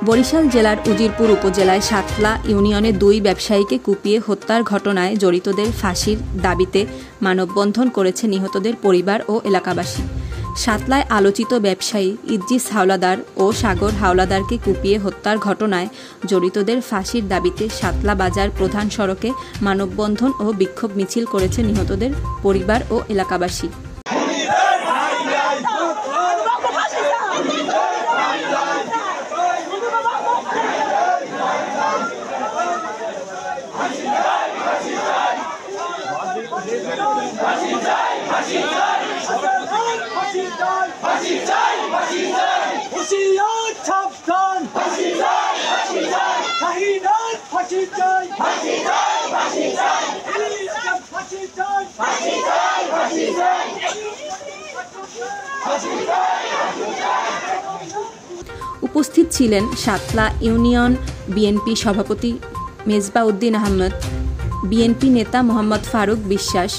বরিশাল জেলার উজিরপুর উপজেলায় সাতলা ইউনিয়নে দুই ব্যবসায়ীকে কুপিয়ে হত্যার ঘটনায় জড়িতদের ফাঁসির দাবিতে মানববন্ধন করেছে নিহতদের পরিবার ও এলাকাবাসী। সাতলায় আলোচিত ব্যবসায়ী ইদ্রিস হাওলাদার ও সাগর হাওলাদারকে কুপিয়ে হত্যার ঘটনায় জড়িতদের ফাঁসির দাবিতে সাতলা বাজার প্রধান সড়কে মানববন্ধন ও বিক্ষোভ মিছিল করেছে নিহতদের পরিবার ও এলাকাবাসী। উপস্থিত ছিলেন সাতলা ইউনিয়ন বিএনপি সভাপতি মেজবাউদ্দিন আহমেদ, বিএনপি নেতা মোহাম্মদ ফারুক বিশ্বাস,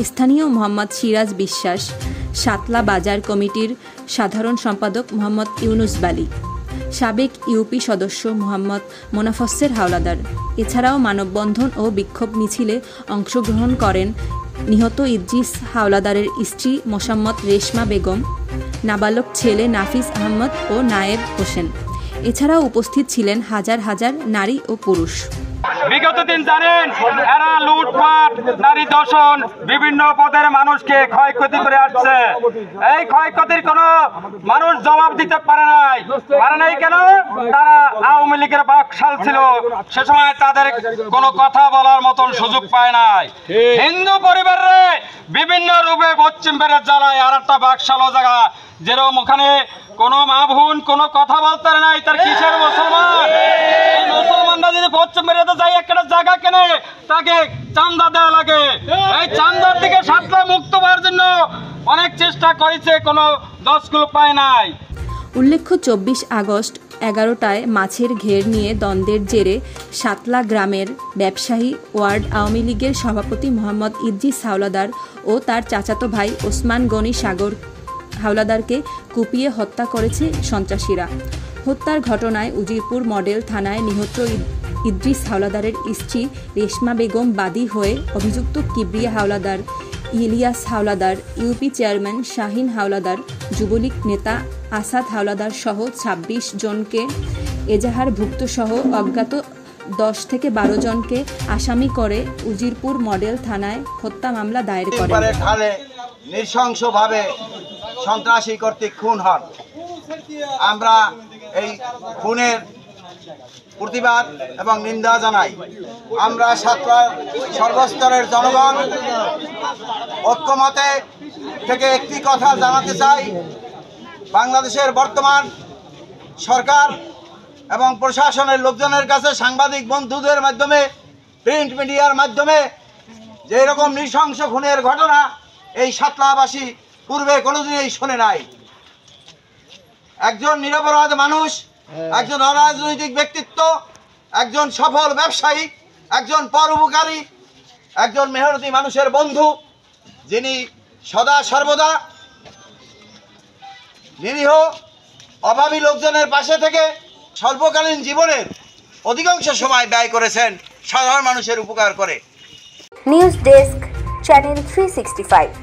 স্থানীয় মোহাম্মদ সিরাজ বিশ্বাস, সাতলা বাজার কমিটির সাধারণ সম্পাদক মোহাম্মদ ইউনুস বালী, সাবেক ইউপি সদস্য মোহাম্মদ মোনাফসের হাওলাদার। এছাড়াও মানববন্ধন ও বিক্ষোভ মিছিলে অংশগ্রহণ করেন নিহত ইদ্রিস হাওলাদারের স্ত্রী মোসাম্মদ রেশমা বেগম, নাবালক ছেলে নাফিস আহমদ ও নায়েব হোসেন। এছাড়াও উপস্থিত ছিলেন হাজার হাজার নারী ও পুরুষ। বিগত দিন জানেন এরা লুটপাট, নারী দর্শন, বিভিন্ন পদের মানুষকে ক্ষয়ক্ষতি করে আসছে। এই ক্ষয়ক্ষতির কোনো মানুষ জবাব দিতে পারে নাই কেন? তারা আওয়ামী লীগের বাকশাল ছিল, সে সময় তাদের কোনো কথা বলার মতন সুযোগ পায় নাই। হিন্দু পরিবারে বিভিন্ন রূপে পশ্চিম বেড়ে জ্বালায় আর একটা বাকশালও জায়গা, যেরকম ওখানে কোনো মা বোন কোনো কথা বলতে নাই, তার কিসের মুসলমান? এই মুসলমানরা যদি পশ্চিম বেড়াতে যায় একটা জায়গা কেনে, তাকে চান্দা দেওয়া লাগে। এই চান্দার থেকে সাতলা মুক্ত হওয়ার জন্য অনেক চেষ্টা করেছে, কোনো দশগুলো পায় নাই। উল্লেখ্য 24 আগস্ট 11টায় মাছের ঘের নিয়ে দ্বন্দ্বের জেরে সাতলা গ্রামের ব্যবসায়ী ওয়ার্ড আওয়ামী লীগের সভাপতি মোহাম্মদ ইদ্রিস হাওলাদার ও তার চাচাতো ভাই ওসমান গনি সাগর হাওলাদারকে কুপিয়ে হত্যা করেছে সন্ত্রাসীরা। হত্যার ঘটনায় উজিরপুর মডেল থানায় নিহত ইদ্রিস হাওলাদারের স্ত্রী রেশমা বেগম বাদী হয়ে অভিযুক্ত কিবরিয়া হাওলাদার, ইলিয়াস হাওলাদার, ইউপি চেয়ারম্যান শাহিন হাওলাদার, যুবলীগ নেতা আসাদ হাওলাদার সহ 26 জনকে এজাহারভুক্ত সহ অজ্ঞাত 10 থেকে 12 জনকে আসামি করে উজিরপুর মডেল থানায় হত্যা মামলা দায়ের করেন। নৃশংসভাবে সন্ত্রাসী কর্তৃক খুন হন। আমরা এই খুনের প্রতিবাদ এবং নিন্দা জানাই। আমরা সাতলার সর্বস্তরের জনগণ ঐক্যমতে থেকে একটি কথা জানাতে চাই, বাংলাদেশের বর্তমান সরকার এবং প্রশাসনের লোকজনের কাছে, সাংবাদিক বন্ধুদের মাধ্যমে, প্রিন্ট মিডিয়ার মাধ্যমে যে এরকম নৃশংস খুনের ঘটনা এই সাতলাবাসী পূর্বে কোনোদিনই শোনে নাই। একজন নিরপরাধ মানুষ, একজন অরাজনৈতিক ব্যক্তিত্ব, একজন সফল ব্যবসায়ী, একজন পরোপকারী, একজন মেহনতি মানুষের বন্ধু, যিনি সদা সর্বদা নিরীহ অভাবী লোকজনের পাশে থেকে স্বল্পকালীন জীবনের অধিকাংশ সময় ব্যয় করেছেন সাধারণ মানুষের উপকার করে। News desk, channel 365।